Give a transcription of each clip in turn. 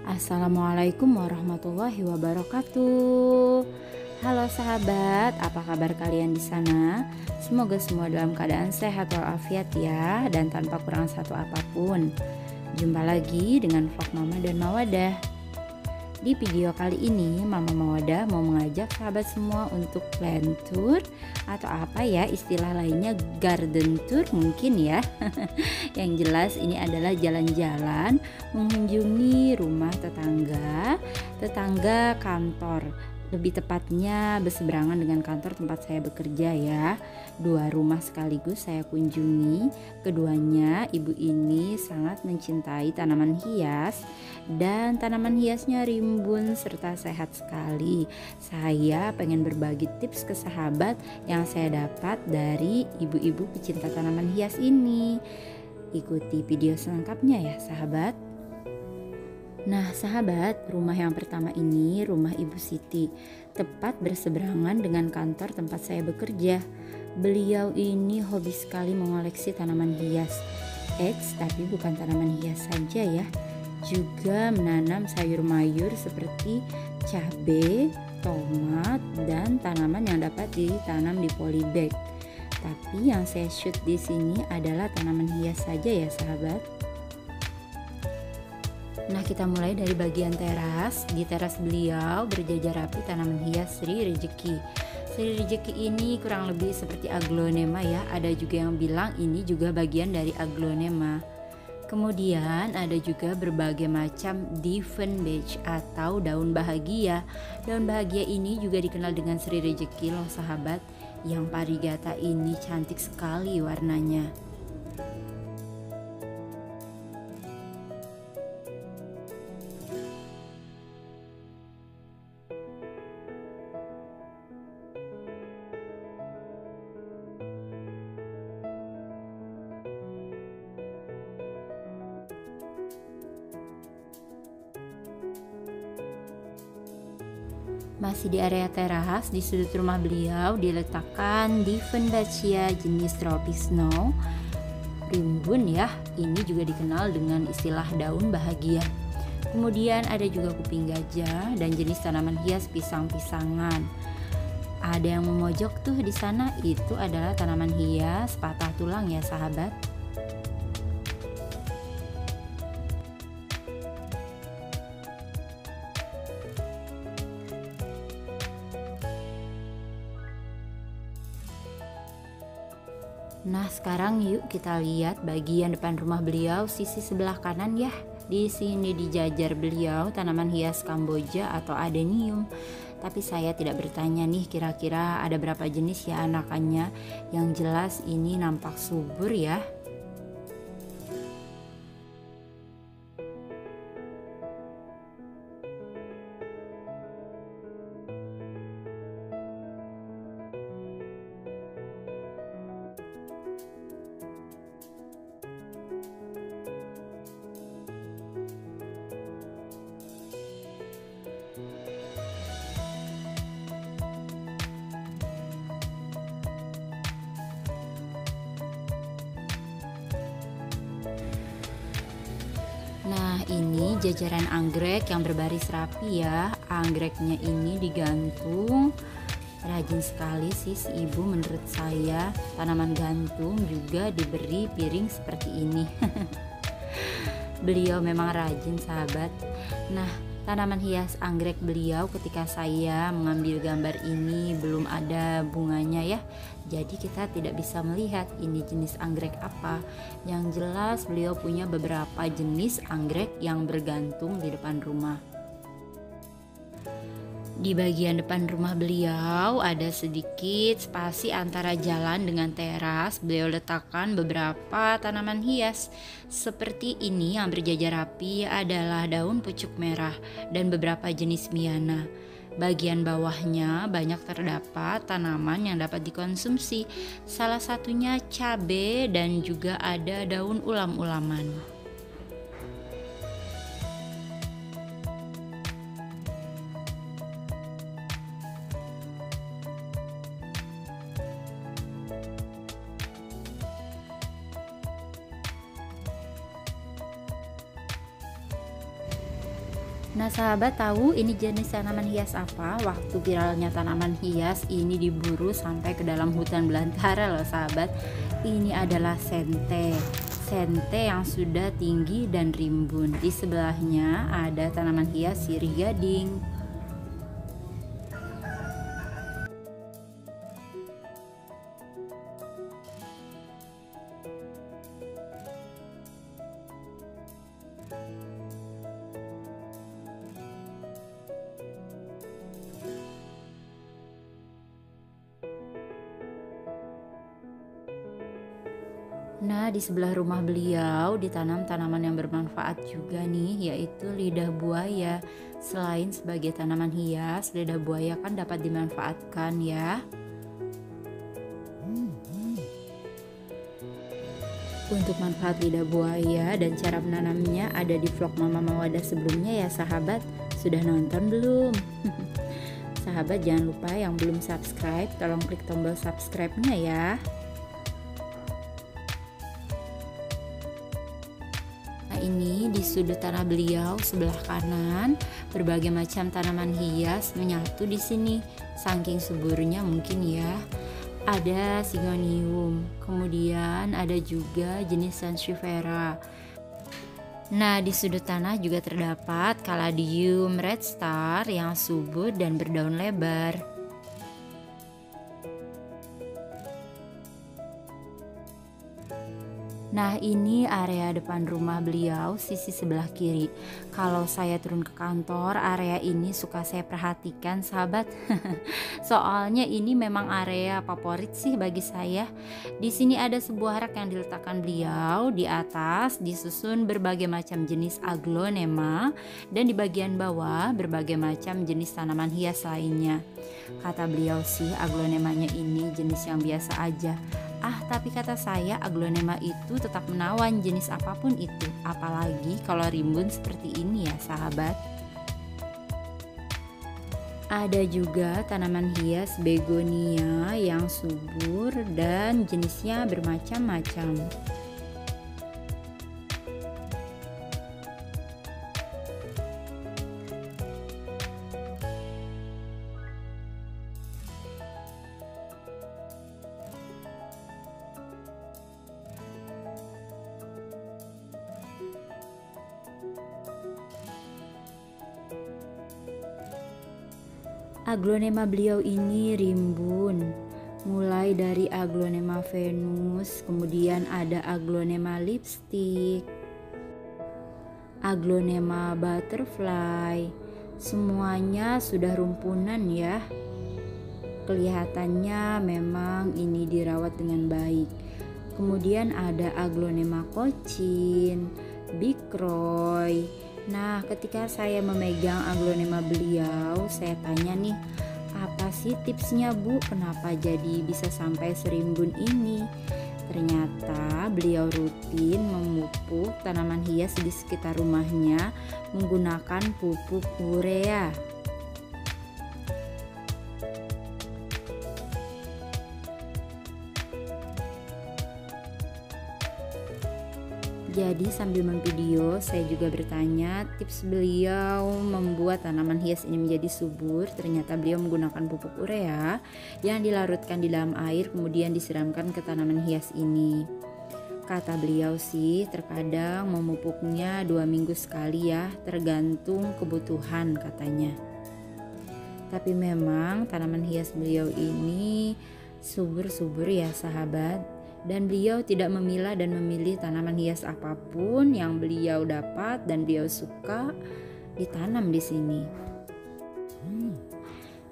Assalamualaikum warahmatullahi wabarakatuh. Halo sahabat, apa kabar kalian di sana? Semoga semua dalam keadaan sehat walafiat ya, dan tanpa kurang satu apapun. Jumpa lagi dengan vlog Mama dan Mawadah. Di video kali ini Mama Mawadah mau mengajak sahabat semua untuk plan tour, atau apa ya istilah lainnya, garden tour mungkin ya. Yang jelas ini adalah jalan-jalan mengunjungi rumah tetangga kantor. Lebih tepatnya berseberangan dengan kantor tempat saya bekerja ya. Dua rumah sekaligus saya kunjungi. Keduanya, ibu ini sangat mencintai tanaman hias dan tanaman hiasnya rimbun serta sehat sekali. Saya pengen berbagi tips ke sahabat yang saya dapat dari ibu-ibu pecinta tanaman hias ini. Ikuti video selengkapnya ya sahabat. Nah sahabat, rumah yang pertama ini rumah Ibu Siti, tepat berseberangan dengan kantor tempat saya bekerja. Beliau ini hobi sekali mengoleksi tanaman hias. Tapi bukan tanaman hias saja ya, juga menanam sayur mayur seperti cabai, tomat, dan tanaman yang dapat ditanam di polybag. Tapi yang saya shoot di sini adalah tanaman hias saja ya sahabat. Nah, kita mulai dari bagian teras. Di teras beliau berjajar rapi tanaman hias Sri Rejeki. Sri Rejeki ini kurang lebih seperti aglonema ya. Ada juga yang bilang ini juga bagian dari aglonema. Kemudian ada juga berbagai macam Diefenbach atau daun bahagia. Daun bahagia ini juga dikenal dengan Sri Rejeki loh sahabat. Yang parigata ini cantik sekali warnanya. Masih di area teras, di sudut rumah beliau diletakkan Diefenbachia jenis Tropic Snow. Rimbun ya, ini juga dikenal dengan istilah daun bahagia. Kemudian ada juga kuping gajah dan jenis tanaman hias pisang-pisangan. Ada yang memojok tuh di sana, itu adalah tanaman hias patah tulang ya sahabat. Nah sekarang yuk kita lihat bagian depan rumah beliau, sisi sebelah kanan ya. Di sini dijajar beliau tanaman hias Kamboja atau adenium. Tapi saya tidak bertanya nih kira-kira ada berapa jenis ya anakannya. Yang jelas ini nampak subur ya. Nah ini jajaran anggrek yang berbaris rapi ya. Anggreknya ini digantung. Rajin sekali sih si ibu menurut saya. Tanaman gantung juga diberi piring seperti ini. Beliau memang rajin sahabat. Nah tanaman hias anggrek beliau ketika saya mengambil gambar ini belum ada bunganya ya. Jadi kita tidak bisa melihat ini jenis anggrek apa. Yang jelas beliau punya beberapa jenis anggrek yang bergantung di depan rumah. Di bagian depan rumah beliau ada sedikit spasi antara jalan dengan teras. Beliau letakkan beberapa tanaman hias. Seperti ini yang berjajar rapi adalah daun pucuk merah dan beberapa jenis miana. Bagian bawahnya banyak terdapat tanaman yang dapat dikonsumsi. Salah satunya cabai dan juga ada daun ulam-ulaman. Nah sahabat, tahu ini jenis tanaman hias apa? Waktu viralnya tanaman hias ini diburu sampai ke dalam hutan belantara loh sahabat. Ini adalah sente. Sente yang sudah tinggi dan rimbun. Di sebelahnya ada tanaman hias sirih gading. Nah, di sebelah rumah beliau ditanam tanaman yang bermanfaat juga nih, yaitu lidah buaya. Selain sebagai tanaman hias, lidah buaya kan dapat dimanfaatkan ya. Untuk manfaat lidah buaya dan cara menanamnya ada di vlog Mama Mawadah sebelumnya ya sahabat. Sudah nonton belum? Sahabat jangan lupa yang belum subscribe, tolong klik tombol subscribe-nya ya. Ini di sudut tanah beliau sebelah kanan berbagai macam tanaman hias menyatu di sini. Saking suburnya mungkin ya. Ada sigonium, kemudian ada juga jenis sansevieria. Nah, di sudut tanah juga terdapat caladium red star yang subur dan berdaun lebar. Nah, ini area depan rumah beliau sisi sebelah kiri. Kalau saya turun ke kantor, area ini suka saya perhatikan sahabat. Soalnya ini memang area favorit sih bagi saya. Di sini ada sebuah rak yang diletakkan beliau. Di atas disusun berbagai macam jenis aglonema dan di bagian bawah berbagai macam jenis tanaman hias lainnya. Kata beliau sih aglonemanya ini jenis yang biasa aja. Tapi kata saya aglonema itu tetap menawan jenis apapun itu, apalagi kalau rimbun seperti ini ya sahabat. Ada juga tanaman hias begonia yang subur dan jenisnya bermacam-macam. Aglonema beliau ini rimbun, mulai dari aglonema Venus, kemudian ada aglonema lipstick, aglonema butterfly, semuanya sudah rumpunan ya. Kelihatannya memang ini dirawat dengan baik. Kemudian ada aglonema cochin, big roy. Nah, ketika saya memegang aglonema beliau, saya tanya nih, apa sih tipsnya Bu? Kenapa jadi bisa sampai serimbun ini? Ternyata beliau rutin memupuk tanaman hias di sekitar rumahnya menggunakan pupuk urea. Jadi sambil memvideo saya juga bertanya tips beliau membuat tanaman hias ini menjadi subur. Ternyata beliau menggunakan pupuk urea yang dilarutkan di dalam air kemudian disiramkan ke tanaman hias ini. Kata beliau sih terkadang memupuknya 2 minggu sekali ya, tergantung kebutuhan katanya. Tapi memang tanaman hias beliau ini subur-subur ya sahabat. Dan beliau tidak memilah dan memilih tanaman hias apapun yang beliau dapat dan beliau suka ditanam di sini.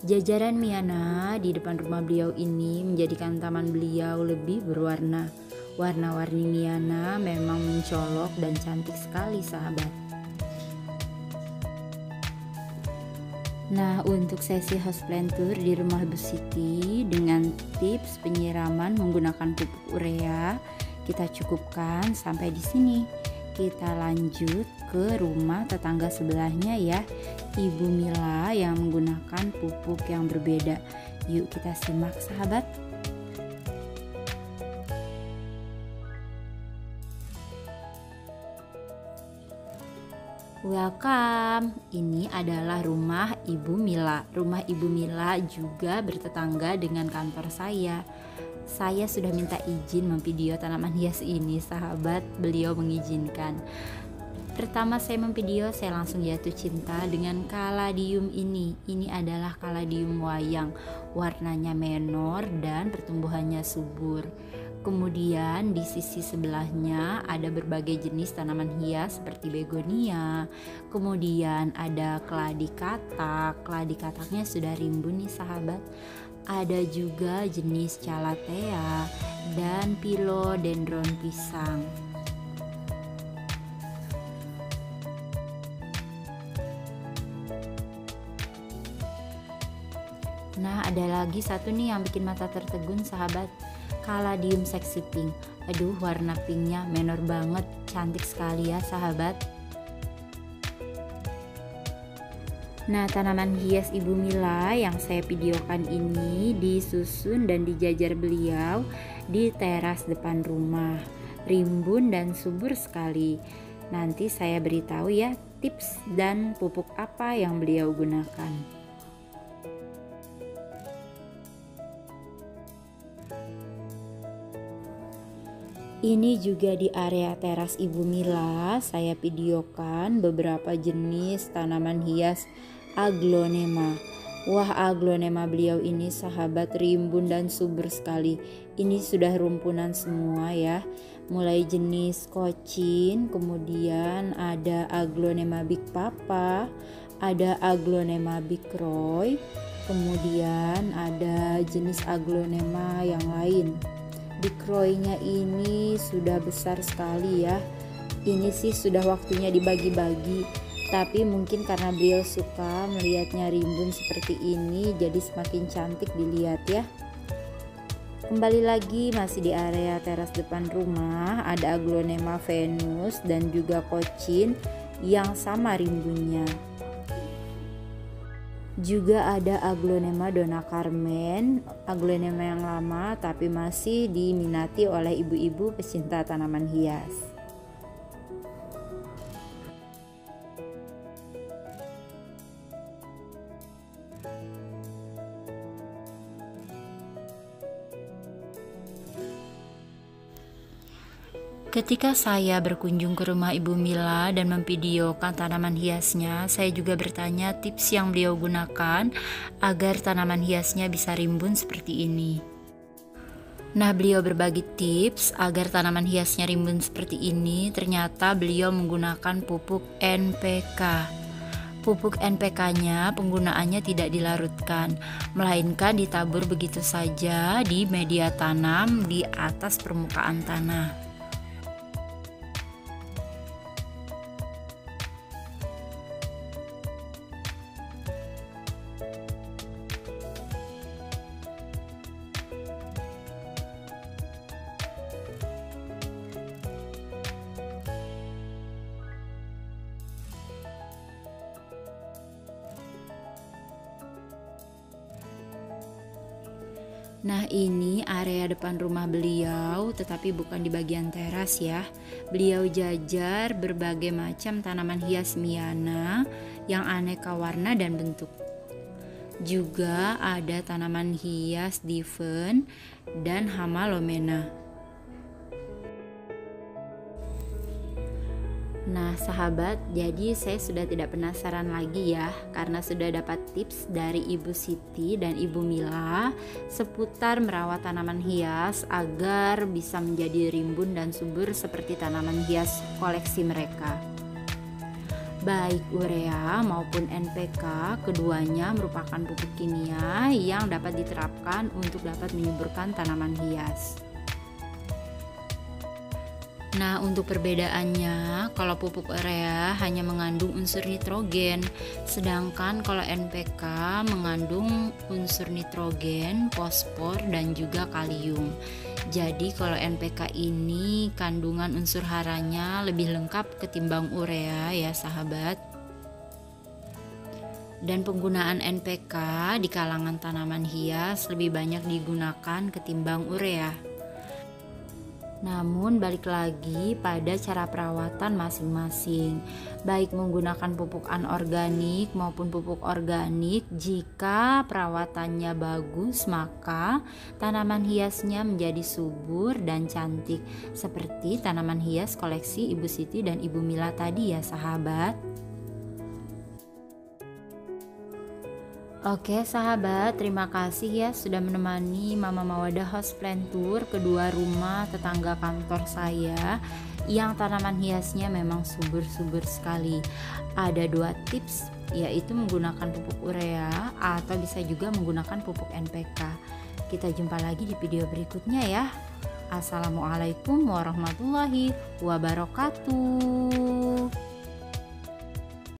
Jajaran Miana di depan rumah beliau ini menjadikan taman beliau lebih berwarna. Warna-warni Miana memang mencolok dan cantik sekali sahabat. Nah, untuk sesi houseplant tour di rumah Bu Siti dengan tips penyiraman menggunakan pupuk urea kita cukupkan sampai di sini. Kita lanjut ke rumah tetangga sebelahnya ya, Ibu Mila yang menggunakan pupuk yang berbeda. Yuk kita simak sahabat. Welcome. Ini adalah rumah Ibu Mila. Rumah Ibu Mila juga bertetangga dengan kantor saya. Saya sudah minta izin memvideo tanaman hias ini, sahabat. Beliau mengizinkan. Pertama saya memvideo, saya langsung jatuh cinta dengan kaladium ini. Ini adalah kaladium wayang, warnanya menor dan pertumbuhannya subur. Kemudian di sisi sebelahnya ada berbagai jenis tanaman hias seperti begonia. Kemudian ada keladi katak. Keladi kataknya sudah rimbun nih sahabat. Ada juga jenis calathea dan philodendron pisang. Nah, ada lagi satu nih yang bikin mata tertegun sahabat, kaladium sexy pink. Aduh, warna pinknya menor banget, cantik sekali ya sahabat. Nah, tanaman hias Ibu Mila yang saya videokan ini disusun dan dijajar beliau di teras depan rumah. Rimbun dan subur sekali. Nanti saya beritahu ya tips dan pupuk apa yang beliau gunakan. Ini juga di area teras Ibu Mila, saya videokan beberapa jenis tanaman hias aglonema. Wah, aglonema beliau ini sahabat rimbun dan subur sekali. Ini sudah rumpunan semua ya. Mulai jenis kocin, kemudian ada aglonema big papa, ada aglonema big roy, kemudian ada jenis aglonema yang lain. Big Roy-nya ini sudah besar sekali ya. Ini sih sudah waktunya dibagi-bagi, tapi mungkin karena beliau suka melihatnya rimbun seperti ini, jadi semakin cantik dilihat ya. Kembali lagi masih di area teras depan rumah, ada aglonema Venus dan juga kocin yang sama rimbunnya. Juga ada aglonema Donna Carmen, aglonema yang lama tapi masih diminati oleh ibu-ibu pecinta tanaman hias. Ketika saya berkunjung ke rumah Ibu Mila dan memvideokan tanaman hiasnya, saya juga bertanya tips yang beliau gunakan agar tanaman hiasnya bisa rimbun seperti ini. Nah, beliau berbagi tips agar tanaman hiasnya rimbun seperti ini. Ternyata beliau menggunakan pupuk NPK. Pupuk NPK-nya penggunaannya tidak dilarutkan, melainkan ditabur begitu saja di media tanam di atas permukaan tanah. Nah, ini area depan rumah beliau, tetapi bukan di bagian teras ya. Beliau jajar berbagai macam tanaman hias Miana yang aneka warna dan bentuk. Juga ada tanaman hias Diven dan Hamalomena. Nah sahabat, jadi saya sudah tidak penasaran lagi ya, karena sudah dapat tips dari Ibu Siti dan Ibu Mila seputar merawat tanaman hias agar bisa menjadi rimbun dan subur seperti tanaman hias koleksi mereka. Baik urea maupun NPK, keduanya merupakan pupuk kimia yang dapat diterapkan untuk dapat menyuburkan tanaman hias. Nah, untuk perbedaannya, kalau pupuk urea hanya mengandung unsur nitrogen, sedangkan kalau NPK mengandung unsur nitrogen, fosfor, dan juga kalium. Jadi kalau NPK ini kandungan unsur haranya lebih lengkap ketimbang urea ya sahabat. Dan penggunaan NPK di kalangan tanaman hias lebih banyak digunakan ketimbang urea. Namun balik lagi pada cara perawatan masing-masing. Baik menggunakan pupuk anorganik maupun pupuk organik, jika perawatannya bagus maka tanaman hiasnya menjadi subur dan cantik. Seperti tanaman hias koleksi Ibu Siti dan Ibu Mila tadi ya sahabat. Oke sahabat, terima kasih ya sudah menemani Mama Mawadah house plant tour kedua rumah tetangga kantor saya yang tanaman hiasnya memang subur-subur sekali. Ada 2 tips, yaitu menggunakan pupuk urea atau bisa juga menggunakan pupuk NPK. Kita jumpa lagi di video berikutnya ya. Assalamualaikum warahmatullahi wabarakatuh.